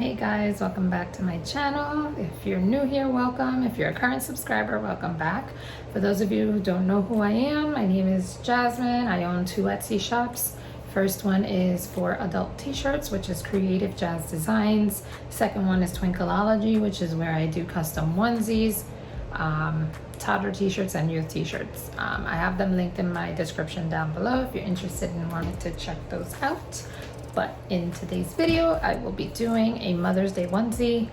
Hey guys, welcome back to my channel. If you're new here, welcome. If you're a current subscriber, welcome back. For those of you who don't know who I am, my name is Jasmine. I own two Etsy shops. First one is for adult t-shirts, which is CreativeJasDesigns. Second one is Twinkleology, which is where I do custom onesies, toddler t-shirts and youth t-shirts. I have them linked in my description down below if you're interested and wanted to check those out. But in today's video, I will be doing a Mother's Day onesie.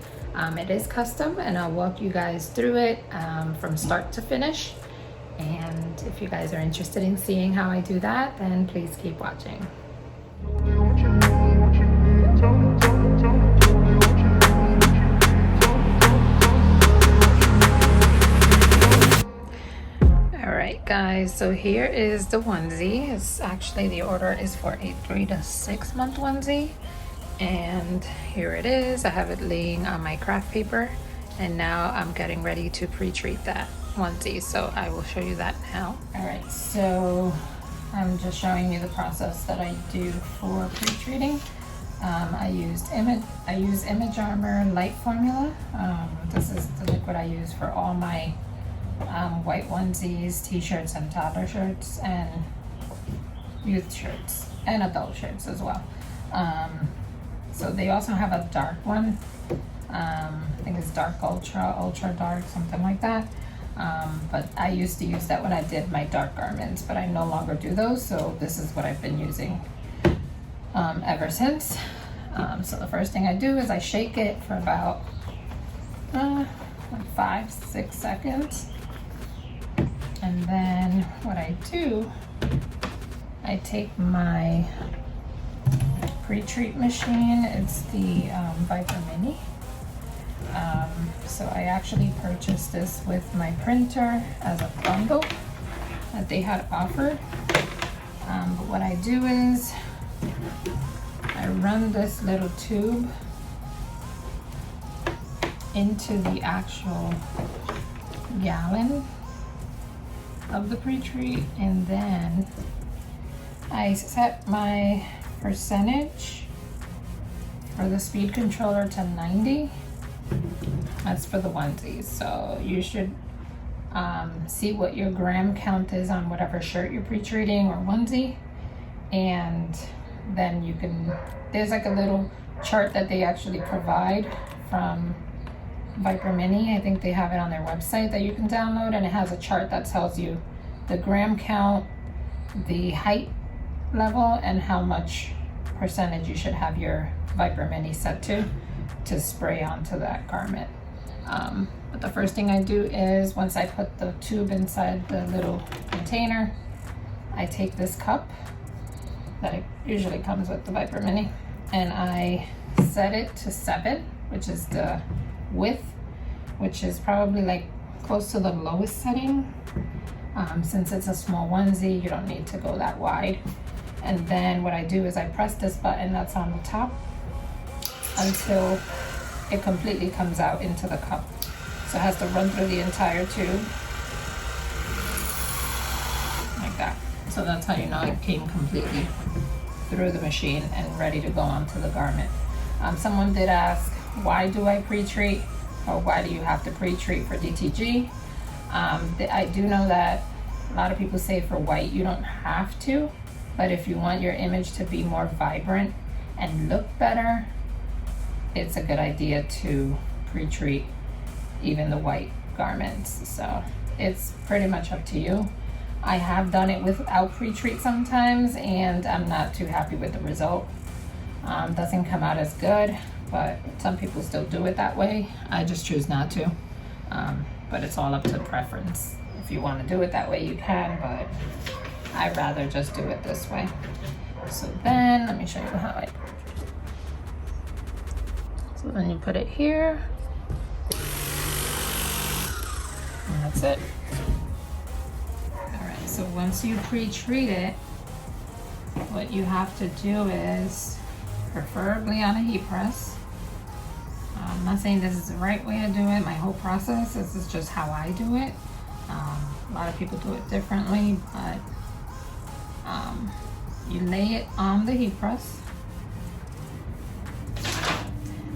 It is custom and I'll walk you guys through it from start to finish. And if you guys are interested in seeing how I do that, then please keep watching. Alright guys, so here is the onesie. It's actually, the order is for a 3 to 6 month onesie. And here it is. I have it laying on my craft paper. And now I'm getting ready to pre-treat that onesie. So I will show you that now. Alright, so I'm just showing you the process that I do for pre-treating. I use Image Armor Light Formula. This is the liquid I use for all my white onesies, t-shirts, and toddler shirts, and youth shirts, and adult shirts as well. So they also have a dark one. I think it's dark ultra dark, something like that. But I used to use that when I did my dark garments, but I no longer do those, so this is what I've been using ever since. So the first thing I do is I shake it for about like 5-6 seconds. And then what I do, I take my pre-treat machine. It's the Viper Mini. So I actually purchased this with my printer as a bundle that they had offered. But what I do is I run this little tube into the actual gallon of the pre-treat, and then I set my percentage for the speed controller to 90. That's for the onesies. So you should see what your gram count is on whatever shirt you're pre-treating or onesie, and then you can, there's like a little chart that they actually provide from Viper Mini. I think they have it on their website that you can download, and it has a chart that tells you the gram count, the height level, and how much percentage you should have your Viper Mini set to spray onto that garment. But the first thing I do is, once I put the tube inside the little container, I take this cup that it usually comes with the Viper Mini, and I set it to 7, which is the width, which is probably like close to the lowest setting. Since it's a small onesie, you don't need to go that wide. And then what I do is I press this button that's on the top until it completely comes out into the cup. So it has to run through the entire tube like that. So that's how you know it came completely through the machine and ready to go onto the garment. Someone did ask, why do I pre-treat, or why do you have to pre-treat for DTG? I do know that a lot of people say for white you don't have to, but if you want your image to be more vibrant and look better, it's a good idea to pre-treat even the white garments. So it's pretty much up to you. I have done it without pre-treat sometimes, and I'm not too happy with the result. Doesn't come out as good, but some people still do it that way. I just choose not to. But it's all up to preference. If you want to do it that way, you can, but I'd rather just do it this way. So then, let me show you how I. So then you put it here, and that's it. All right, so once you pre-treat it, what you have to do is, preferably on a heat press. I'm not saying this is the right way to do it. My whole process, this is just how I do it. A lot of people do it differently, but you lay it on the heat press.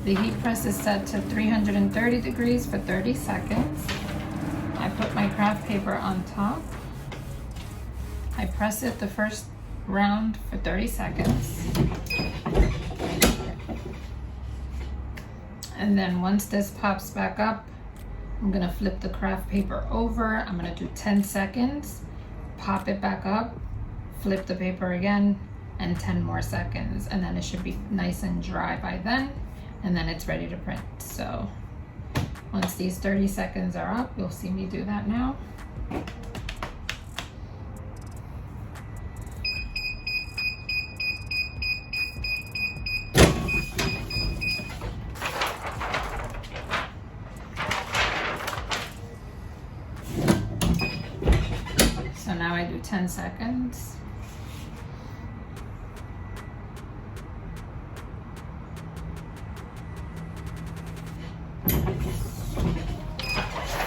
The heat press is set to 330 degrees for 30 seconds. I put my craft paper on top. I press it the first round for 30 seconds. And then once this pops back up, I'm gonna flip the craft paper over. I'm gonna do 10 seconds, pop it back up, flip the paper again, and 10 more seconds. And then it should be nice and dry by then, and then it's ready to print. So once these 30 seconds are up, you'll see me do that now. So now I do 10 seconds.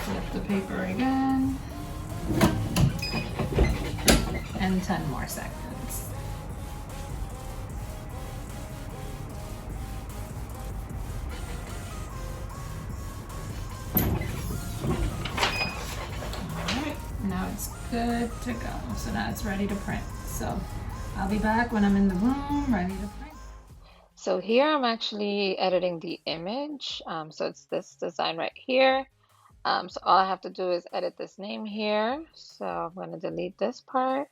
Flip the paper again. And 10 more seconds. Now it's good to go. So now it's ready to print. So I'll be back when I'm in the room ready to print. So here I'm actually editing the image. So it's this design right here. So all I have to do is edit this name here. So I'm going to delete this part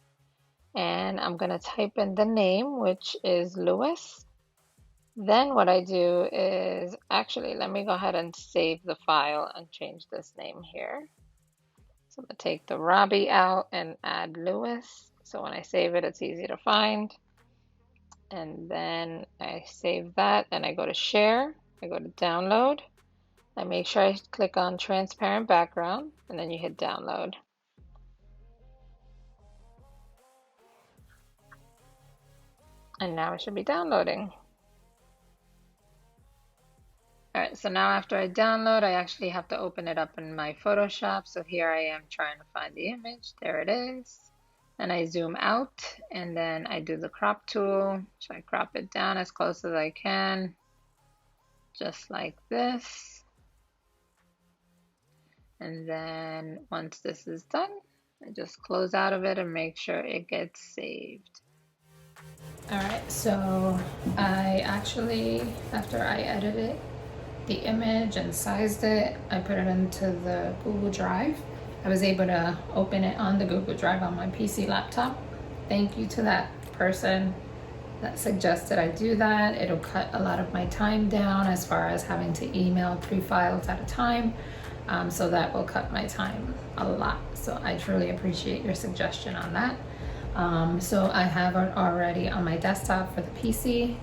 and I'm going to type in the name, which is Lewis. Then what I do is actually, let me go ahead and save the file and change this name here. So I'm going to take the Robbie out and add Lewis. So when I save it, it's easy to find. And then I save that and I go to share. I go to download. I make sure I click on transparent background and then you hit download. And now it should be downloading. All right, so now after I download, I actually have to open it up in my Photoshop. So here I am trying to find the image. There it is. And I zoom out and then I do the crop tool. So I crop it down as close as I can, just like this. And then once this is done, I just close out of it and make sure it gets saved. All right, so I actually, after I edited the image and sized it, I put it into the Google Drive. I was able to open it on the Google Drive on my PC laptop. Thank you to that person that suggested I do that. It'll cut a lot of my time down as far as having to email 3 files at a time. So that will cut my time a lot. So I truly appreciate your suggestion on that. So I have it already on my desktop for the PC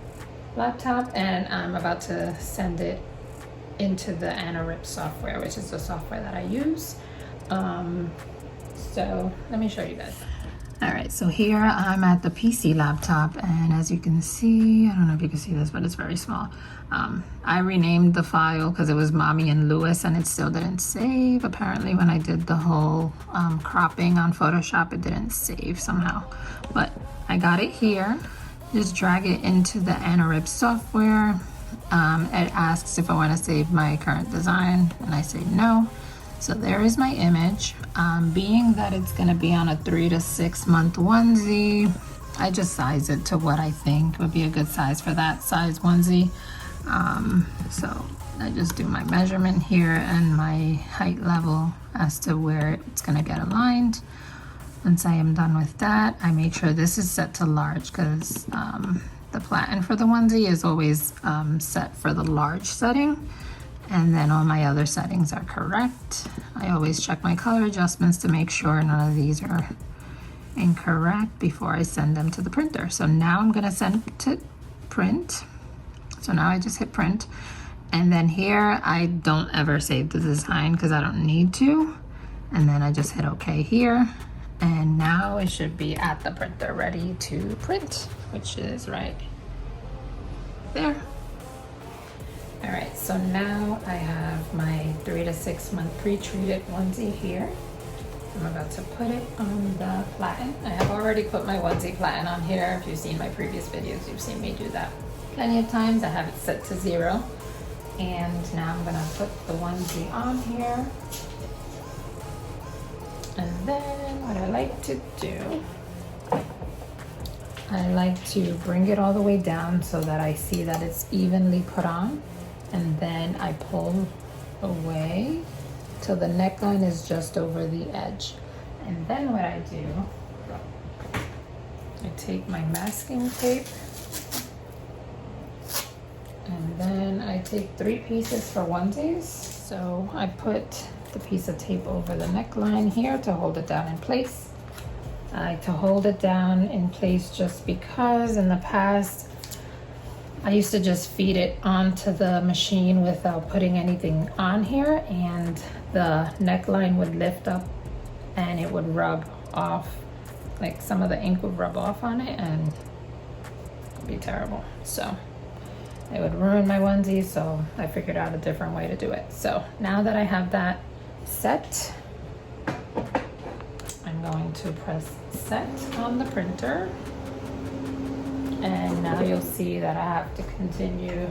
laptop, and I'm about to send it into the AnnaRip software, which is the software that I use. So let me show you guys. All right, so here I'm at the PC laptop, and as you can see, I don't know if you can see this, but it's very small. I renamed the file because it was Mommy and Lewis, and it still didn't save. Apparently when I did the whole cropping on Photoshop, it didn't save somehow, but I got it here. Just drag it into the AnnaRip software. It asks if I want to save my current design, and I say no. So there is my image. Being that it's gonna be on a 3 to 6 month onesie, I just size it to what I think would be a good size for that size onesie. So I just do my measurement here and my height level as to where it's gonna get aligned. Once I am done with that, I make sure this is set to large because the platen for the onesie is always set for the large setting. And then all my other settings are correct. I always check my color adjustments to make sure none of these are incorrect before I send them to the printer. So now I'm gonna send it to print. So now I just hit print. And then here, I don't ever save the design because I don't need to. And then I just hit okay here. And now it should be at the printer ready to print, which is right there. All right, so now I have my 3 to 6 month pre-treated onesie here. I'm about to put it on the platen. I have already put my onesie platen on here. If you've seen my previous videos, you've seen me do that plenty of times. I have it set to 0. And now I'm gonna put the onesie on here. And then what I like to do, I like to bring it all the way down so that I see that it's evenly put on. And then I pull away till the neckline is just over the edge. And then what I do, I take my masking tape, and then I take 3 pieces for onesies. So I put the piece of tape over the neckline here to hold it down in place. I like to hold it down in place just because in the past I used to just feed it onto the machine without putting anything on here, and the neckline would lift up and it would rub off, like some of the ink would rub off on it and it'd be terrible. So it would ruin my onesie, so I figured out a different way to do it. So now that I have that set, I'm going to press set on the printer. And now you'll see that I have to continue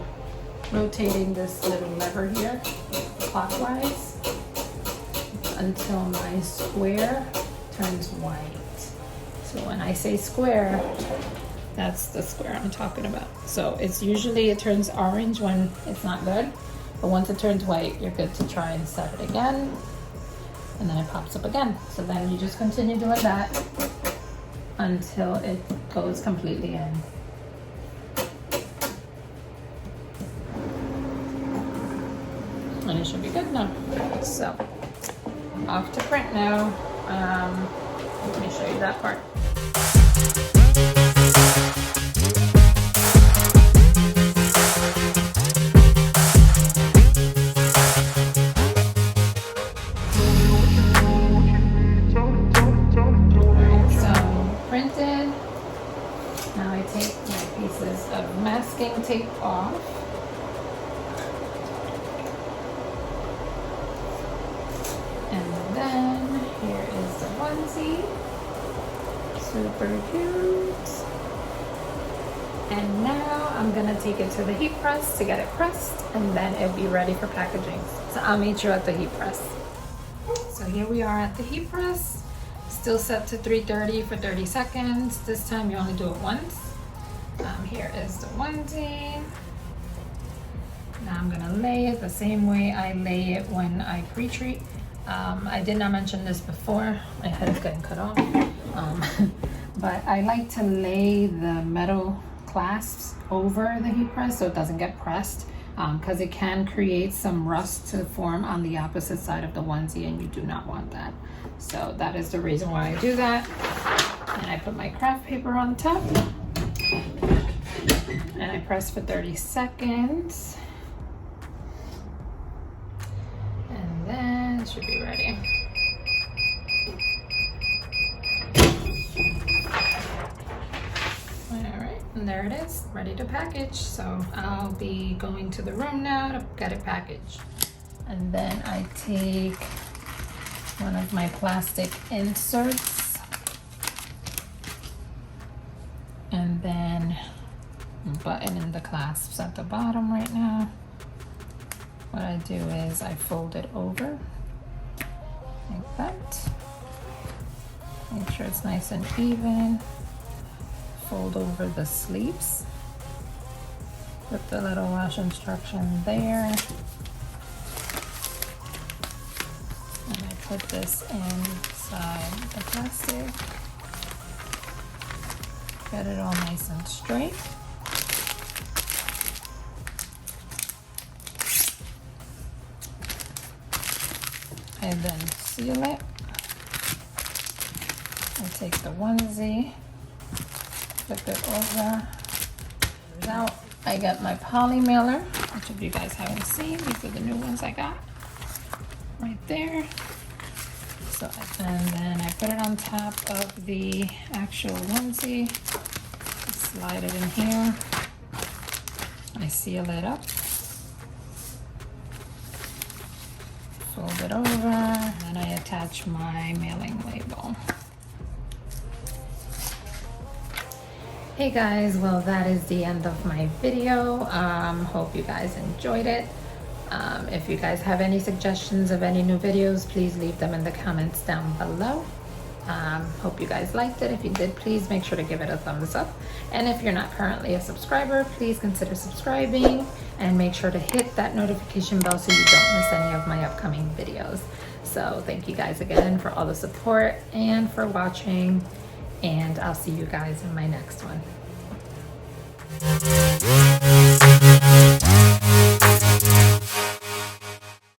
rotating this little lever here clockwise until my square turns white. So when I say square, that's the square I'm talking about. So it's usually, it turns orange when it's not good, but once it turns white, you're good to try and set it again. And then it pops up again. So then you just continue doing that until it goes completely in. And it should be good now. So off to print now. Let me show you that part. Alright, so printed. Now I take my pieces of masking tape off. And then here is the onesie, super cute. And now I'm gonna take it to the heat press to get it pressed, and then it'll be ready for packaging. So I'll meet you at the heat press. So here we are at the heat press, still set to 330 for 30 seconds. This time you only do it once. Here is the onesie. Now I'm gonna lay it the same way I lay it when I pre-treat. I did not mention this before, my head is getting cut off, but I like to lay the metal clasps over the heat press so it doesn't get pressed, because it can create some rust to form on the opposite side of the onesie, and you do not want that. So that is the reason why I do that. And I put my craft paper on top, and I press for 30 seconds. And then it should be ready. Alright, and there it is, ready to package. So I'll be going to the room now to get it packaged. And then I take one of my plastic inserts and then button in the clasps at the bottom right now. What I do is I fold it over like that. Make sure it's nice and even. Fold over the sleeves. Put the little wash instruction there. And I put this inside the plastic. Get it all nice and straight. And then seal it. I take the onesie, flip it over, out. I got my poly mailer, which if you guys haven't seen, these are the new ones I got right there. So, and then I put it on top of the actual onesie, slide it in here, I seal it up. Fold it over, and I attach my mailing label. Hey guys, well that is the end of my video. Hope you guys enjoyed it. If you guys have any suggestions of any new videos, please leave them in the comments down below. Hope you guys liked it. If you did, please make sure to give it a thumbs up. And if you're not currently a subscriber, please consider subscribing and make sure to hit that notification bell so you don't miss any of my upcoming videos. So thank you guys again for all the support and for watching, and I'll see you guys in my next one.